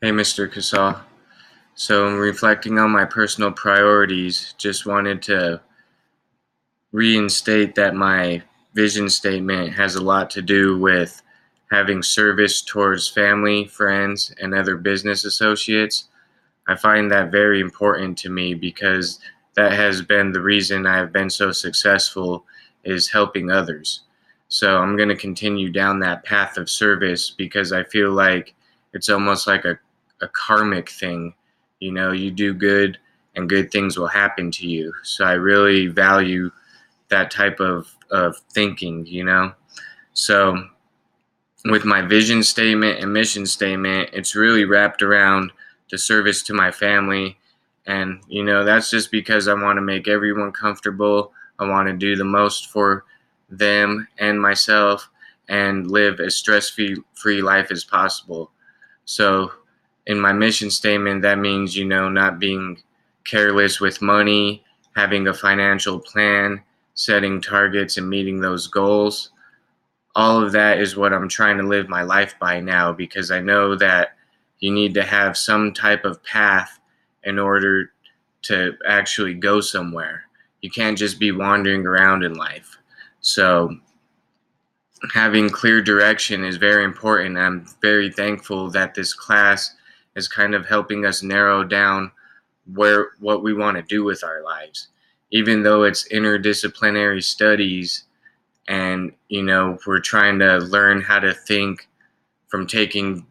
Hey, Mr. Casal. So, in reflecting on my personal priorities, just wanted to reinstate that my vision statement has a lot to do with having service towards family, friends, and other business associates. I find that very important to me because that has been the reason I've been so successful is helping others. So I'm going to continue down that path of service because I feel like it's almost like a karmic thing. You do good and good things will happen to you. So I really value that type of thinking. So with my vision statement and mission statement, it's really wrapped around the service to my family. And, that's just because I want to make everyone comfortable. I want to do the most for them and myself and live as stress-free life as possible. So, in my mission statement, that means, not being careless with money, having a financial plan, setting targets, and meeting those goals. All of that is what I'm trying to live my life by now because I know that you need to have some type of path in order to actually go somewhere. You can't just be wandering around in life. So having clear direction is very important. I'm very thankful that this class is kind of helping us narrow down what we want to do with our lives. Even though it's interdisciplinary studies, and we're trying to learn how to think from taking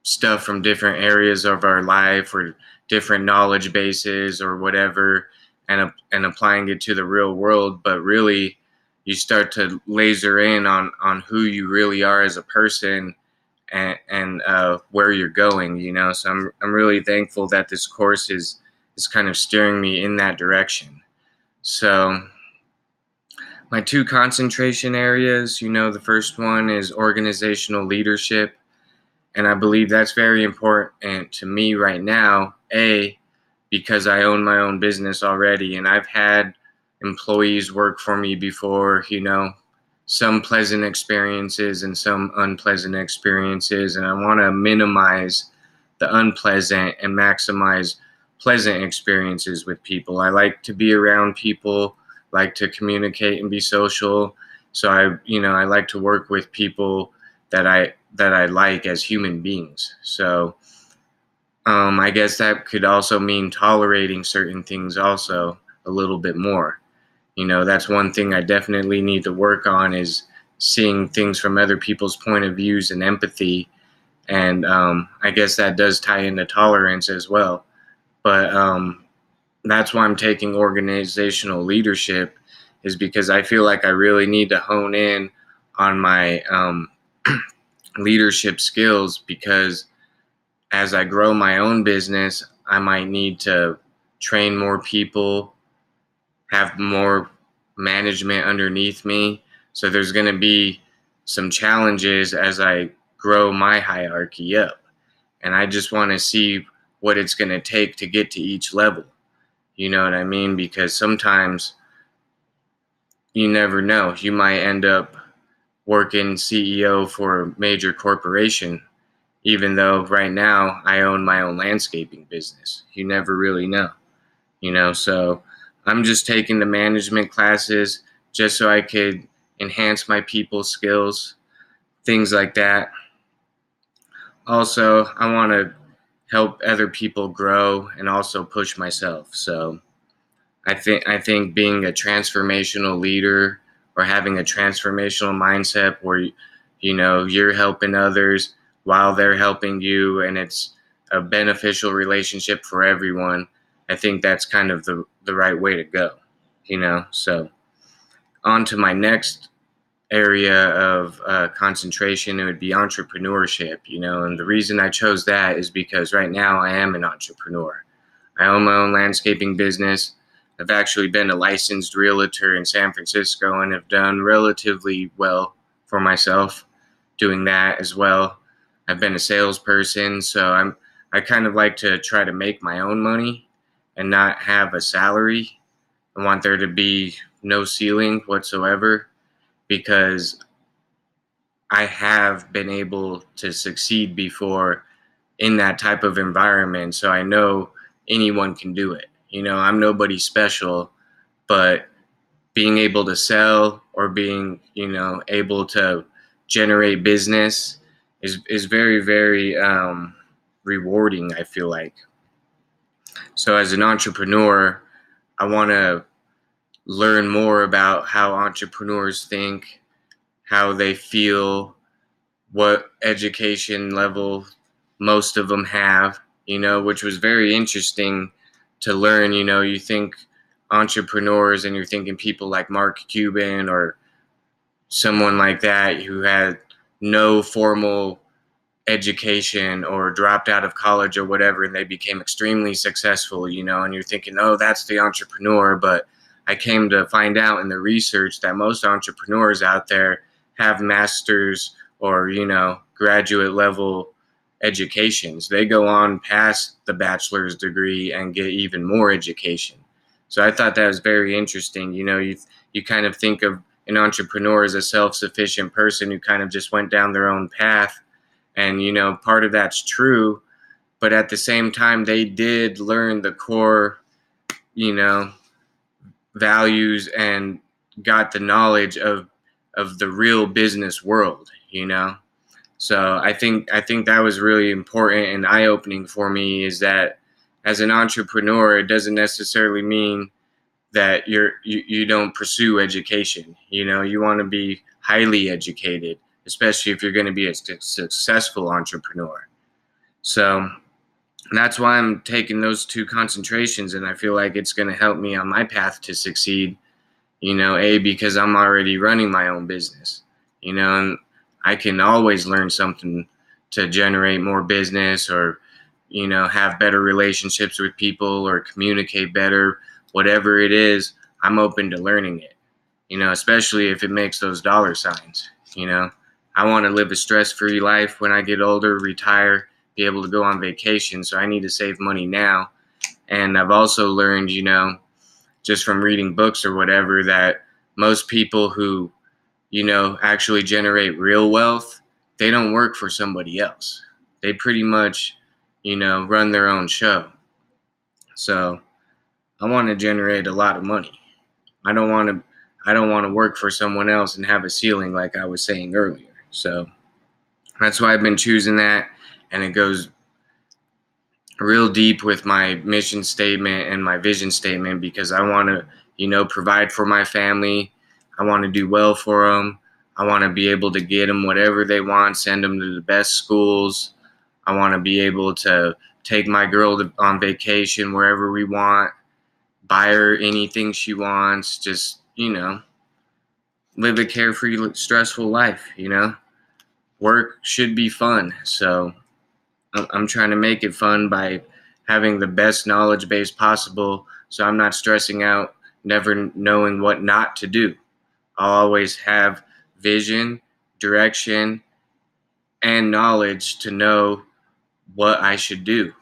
stuff from different areas of our life or different knowledge bases or whatever, and applying it to the real world. But really, you start to laser in on who you really are as a person, and where you're going. So I'm really thankful that this course is kind of steering me in that direction. So my two concentration areas, the first one is organizational leadership. And I believe that's very important to me right now. Because I own my own business already and I've had employees work for me before, some pleasant experiences and some unpleasant experiences. And I want to minimize the unpleasant and maximize pleasant experiences with people. I like to be around people, like to communicate and be social. So I like to work with people that I like as human beings. So I guess that could also mean tolerating certain things also a little bit more. That's one thing I definitely need to work on is seeing things from other people's point of views and empathy. And I guess that does tie into tolerance as well. But that's why I'm taking organizational leadership, is because I feel like I really need to hone in on my leadership skills, because as I grow my own business, I might need to train more people, have more management underneath me. So there's going to be some challenges as I grow my hierarchy up. And I just want to see what it's going to take to get to each level. You know what I mean? Because sometimes you never know. You might end up working CEO for a major corporation, even though right now I own my own landscaping business. You never really know, so I'm just taking the management classes just so I could enhance my people skills, things like that. Also, I want to help other people grow and also push myself. So I think being a transformational leader or having a transformational mindset where you're helping others while they're helping you, and it's a beneficial relationship for everyone. I think that's kind of the right way to go. So on to my next area of concentration, it would be entrepreneurship. And the reason I chose that is because right now I am an entrepreneur. I own my own landscaping business. I've actually been a licensed realtor in San Francisco and have done relatively well for myself doing that as well. I've been a salesperson, so I kind of like to try to make my own money and not have a salary. I want there to be no ceiling whatsoever, because I have been able to succeed before in that type of environment. So I know anyone can do it. I'm nobody special, but being able to sell or being, able to generate business is very, very rewarding, I feel like. So as an entrepreneur, I want to learn more about how entrepreneurs think, how they feel, what education level most of them have, which was very interesting to learn. You think entrepreneurs and you're thinking people like Mark Cuban or someone like that who had no formal education or dropped out of college or whatever, and they became extremely successful, and you're thinking, oh, that's the entrepreneur. But I came to find out in the research that most entrepreneurs out there have masters or, graduate level educations. They go on past the bachelor's degree and get even more education. So I thought that was very interesting. You kind of think of an entrepreneur as a self-sufficient person who kind of just went down their own path. And, part of that's true. But at the same time, they did learn the core, values and got the knowledge of the real business world, So I think that was really important and eye-opening for me, is that as an entrepreneur, it doesn't necessarily mean that you don't pursue education. You want to be highly educated, especially if you're going to be a successful entrepreneur. So that's why I'm taking those two concentrations, and I feel like it's going to help me on my path to succeed, because I'm already running my own business, and I can always learn something to generate more business or, have better relationships with people or communicate better. Whatever it is, I'm open to learning it, especially if it makes those dollar signs. I want to live a stress-free life when I get older, retire, be able to go on vacation. So I need to save money now. And I've also learned, just from reading books or whatever, that most people who, actually generate real wealth, they don't work for somebody else. They pretty much, run their own show. So I want to generate a lot of money. I don't want to work for someone else and have a ceiling like I was saying earlier. So that's why I've been choosing that, and it goes real deep with my mission statement and my vision statement, because I want to, provide for my family. I want to do well for them. I want to be able to get them whatever they want, send them to the best schools. I want to be able to take my girl on vacation wherever we want, buy her anything she wants, just, live a carefree, stressful life, Work should be fun. So I'm trying to make it fun by having the best knowledge base possible, so I'm not stressing out, never knowing what not to do. I'll always have vision, direction, and knowledge to know what I should do.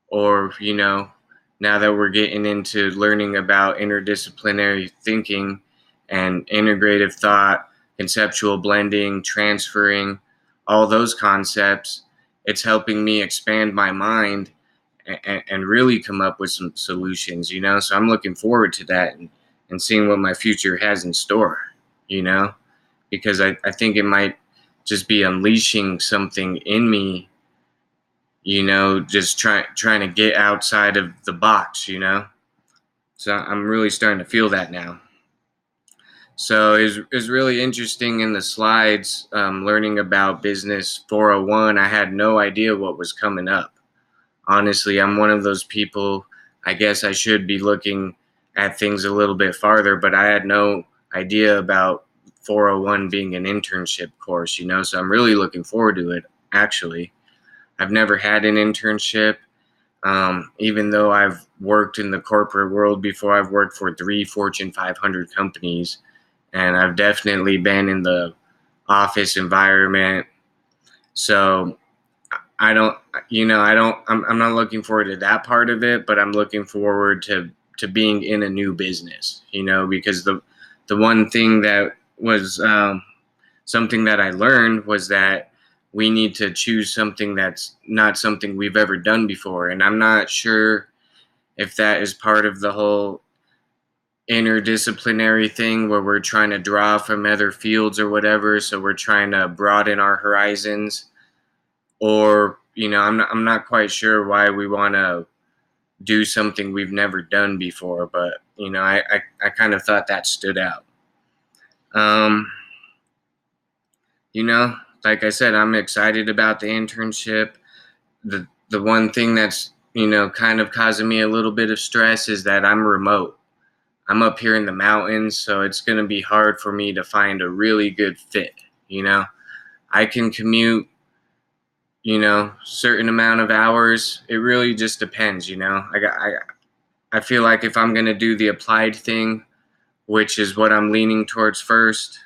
Or, now that we're getting into learning about interdisciplinary thinking and integrative thought, conceptual blending, transferring, all those concepts, it's helping me expand my mind and really come up with some solutions, So I'm looking forward to that and seeing what my future has in store, because I think it might just be unleashing something in me, just trying to get outside of the box, So I'm really starting to feel that now. So it's really interesting in the slides, learning about Business 401. I had no idea what was coming up. Honestly, I'm one of those people, I guess I should be looking at things a little bit farther, but I had no idea about 401 being an internship course, So I'm really looking forward to it, actually. I've never had an internship. Even though I've worked in the corporate world before, I've worked for 3 Fortune 500 companies, and I've definitely been in the office environment. So I'm not looking forward to that part of it, but I'm looking forward to being in a new business, because the one thing that was something that I learned was that we need to choose something that's not something we've ever done before. And I'm not sure if that is part of the whole interdisciplinary thing where we're trying to draw from other fields or whatever, so we're trying to broaden our horizons, or I'm not quite sure why we want to do something we've never done before, but I kind of thought that stood out. um like I said, I'm excited about the internship. The one thing that's kind of causing me a little bit of stress is that I'm remote. I'm up here in the mountains, so it's going to be hard for me to find a really good fit. I can commute, certain amount of hours. It really just depends. I feel like if I'm going to do the applied thing, which is what I'm leaning towards first,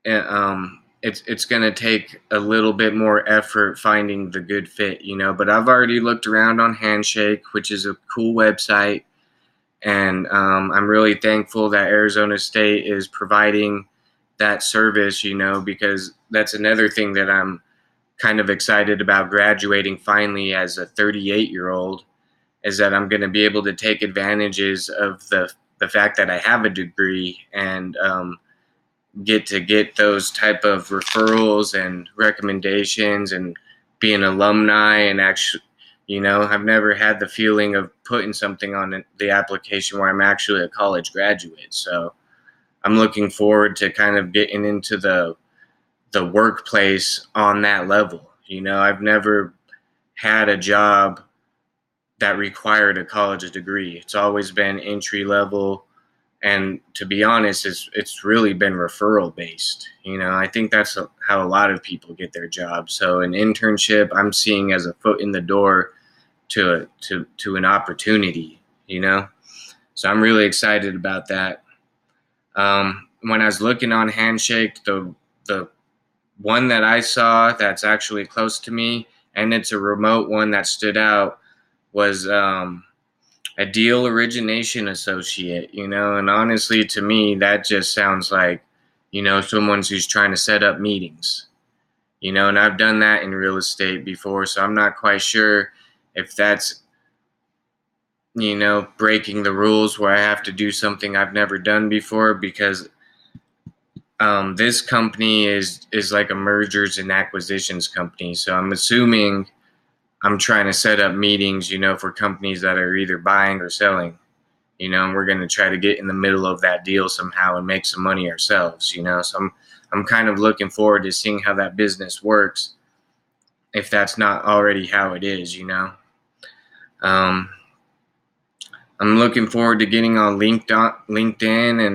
it's going to take a little bit more effort finding the good fit. But I've already looked around on Handshake, which is a cool website. And I'm really thankful that Arizona State is providing that service, because that's another thing that I'm kind of excited about graduating finally as a 38-year-old, is that I'm going to be able to take advantages of the fact that I have a degree and get those type of referrals and recommendations and be an alumni. And actually, I've never had the feeling of putting something on the application where I'm actually a college graduate. So I'm looking forward to kind of getting into the workplace on that level. I've never had a job that required a college degree. It's always been entry level, and to be honest, it's really been referral based. I think that's how a lot of people get their jobs. So an internship I'm seeing as a foot in the door to an opportunity. So I'm really excited about that. When I was looking on Handshake, the one that I saw that's actually close to me, and it's a remote one that stood out, was a deal origination associate. And honestly, to me, that just sounds like someone who's trying to set up meetings. And I've done that in real estate before, so I'm not quite sure if that's breaking the rules where I have to do something I've never done before, because this company is like a mergers and acquisitions company. So I'm assuming I'm trying to set up meetings, for companies that are either buying or selling, and we're going to try to get in the middle of that deal somehow and make some money ourselves, So I'm kind of looking forward to seeing how that business works, if that's not already how it is. I'm looking forward to getting on LinkedIn,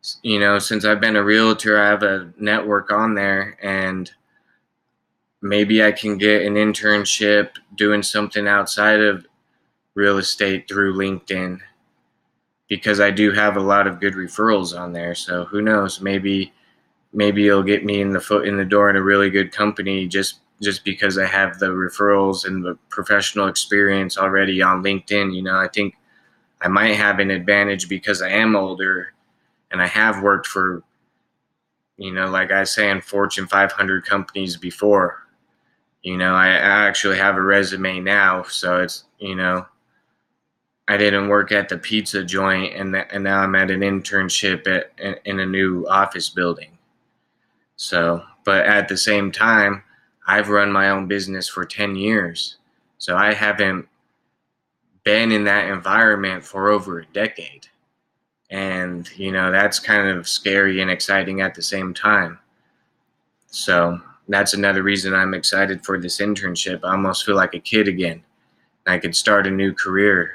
and since I've been a realtor, I have a network on there, and maybe I can get an internship doing something outside of real estate through LinkedIn, because I do have a lot of good referrals on there. So who knows? Maybe it'll get me in the foot in the door in a really good company just because I have the referrals and the professional experience already on LinkedIn. I think I might have an advantage because I am older and I have worked for, like I say, in Fortune 500 companies before. I actually have a resume now, so it's, I didn't work at the pizza joint, and now I'm at an internship in a new office building. So, but at the same time, I've run my own business for 10 years. So I haven't been in that environment for over a decade. And, that's kind of scary and exciting at the same time. So that's another reason I'm excited for this internship. I almost feel like a kid again. I could start a new career,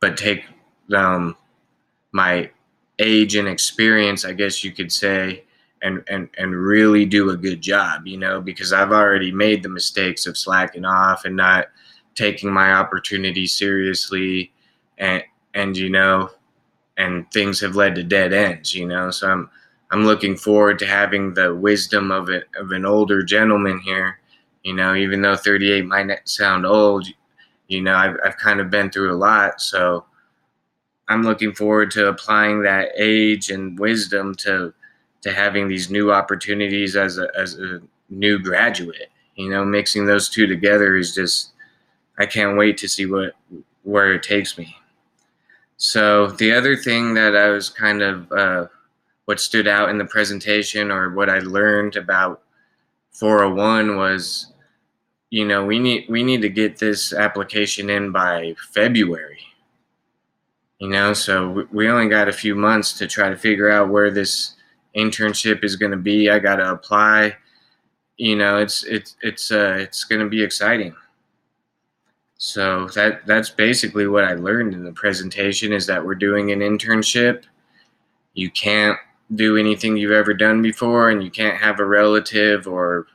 but take my age and experience, I guess you could say, and really do a good job, because I've already made the mistakes of slacking off and not taking my opportunity seriously, and and things have led to dead ends, So I'm looking forward to having the wisdom of an older gentleman here, even though 38 might sound old. I've kind of been through a lot, so I'm looking forward to applying that age and wisdom to to having these new opportunities as a new graduate. Mixing those two together is just, I can't wait to see where it takes me. So the other thing that I was kind of what stood out in the presentation, or what I learned about 401, was, we need to get this application in by February. So we only got a few months to try to figure out where this internship is going to be. I got to apply. It's going to be exciting. So that's basically what I learned in the presentation, is that we're doing an internship. You can't do anything you've ever done before, and you can't have a relative or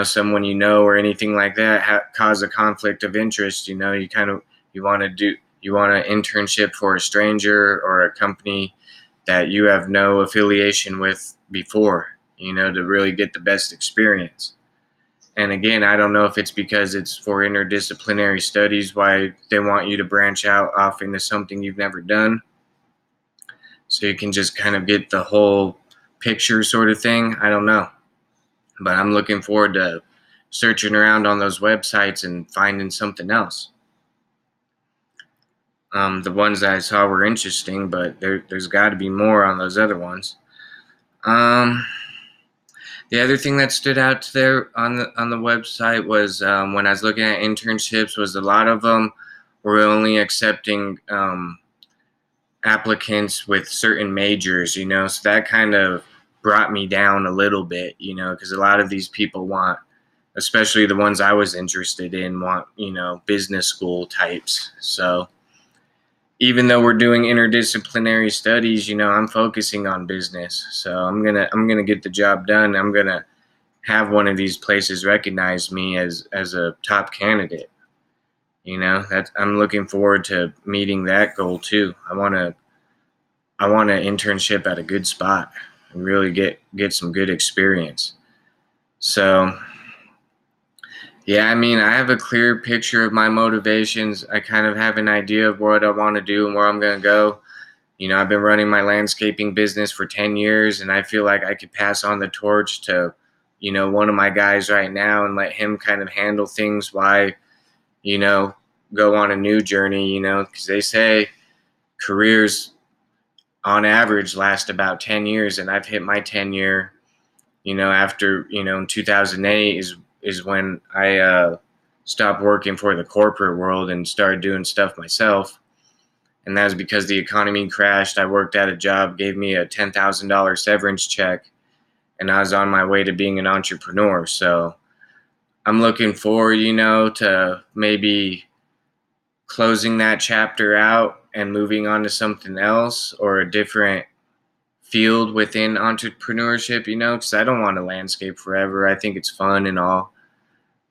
someone or anything like that cause a conflict of interest. You want an internship for a stranger or a company that you have no affiliation with before, to really get the best experience. And again, I don't know if it's because it's for interdisciplinary studies, why they want you to branch out off into something you've never done, so you can just kind of get the whole picture sort of thing. I don't know. But I'm looking forward to searching around on those websites and finding something else. The ones that I saw were interesting, but there's got to be more on those other ones. The other thing that stood out there on the website was, when I was looking at internships, was a lot of them were only accepting applicants with certain majors, so that kind of brought me down a little bit, because a lot of these people want, especially the ones I was interested in, want, business school types. So even though we're doing interdisciplinary studies, I'm focusing on business. So I'm gonna get the job done. I'm gonna have one of these places recognize me as a top candidate. I'm looking forward to meeting that goal too. I want an internship at a good spot and really get some good experience. So yeah, I have a clear picture of my motivations. I kind of have an idea of what I want to do and where I'm going to go. I've been running my landscaping business for 10 years, and I feel like I could pass on the torch to, one of my guys right now, and let him kind of handle things while I, go on a new journey, because they say careers on average last about 10 years, and I've hit my 10-year, after, in 2008 is when I stopped working for the corporate world and started doing stuff myself. And that was because the economy crashed. I worked at a job, gave me a $10,000 severance check, and I was on my way to being an entrepreneur. So I'm looking forward, to maybe closing that chapter out and moving on to something else, or a different field within entrepreneurship, because I don't want to landscape forever. I think it's fun and all,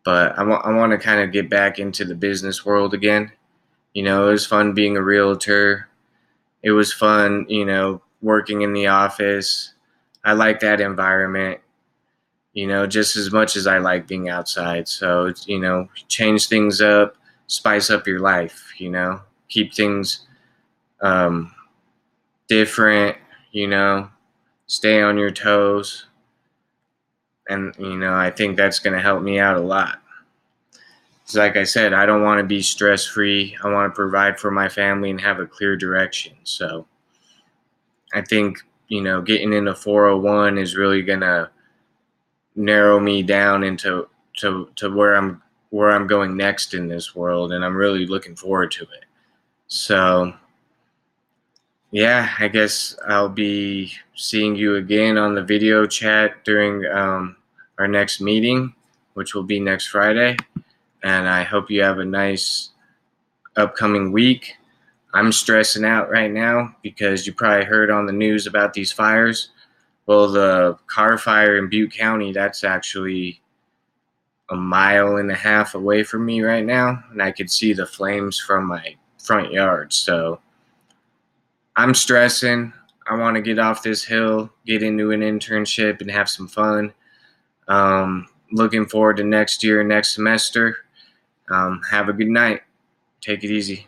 but I want to kind of get back into the business world again. It was fun being a realtor. It was fun, working in the office. I like that environment, just as much as I like being outside. So it's, change things up, spice up your life, keep things different, stay on your toes. And, I think that's going to help me out a lot. It's like I said, I don't want to be stress-free. I want to provide for my family and have a clear direction. So I think, getting into 401 is really going to narrow me down into where I'm going next in this world, and I'm really looking forward to it. So yeah, I guess I'll be seeing you again on the video chat during our next meeting, which will be next Friday. And I hope you have a nice upcoming week. I'm stressing out right now because you probably heard on the news about these fires. Well, the car fire in Butte County, that's actually a mile and a half away from me right now, and I could see the flames from my front yard. So I'm stressing. I want to get off this hill, get into an internship, and have some fun. Looking forward to next year, next semester. Have a good night. Take it easy.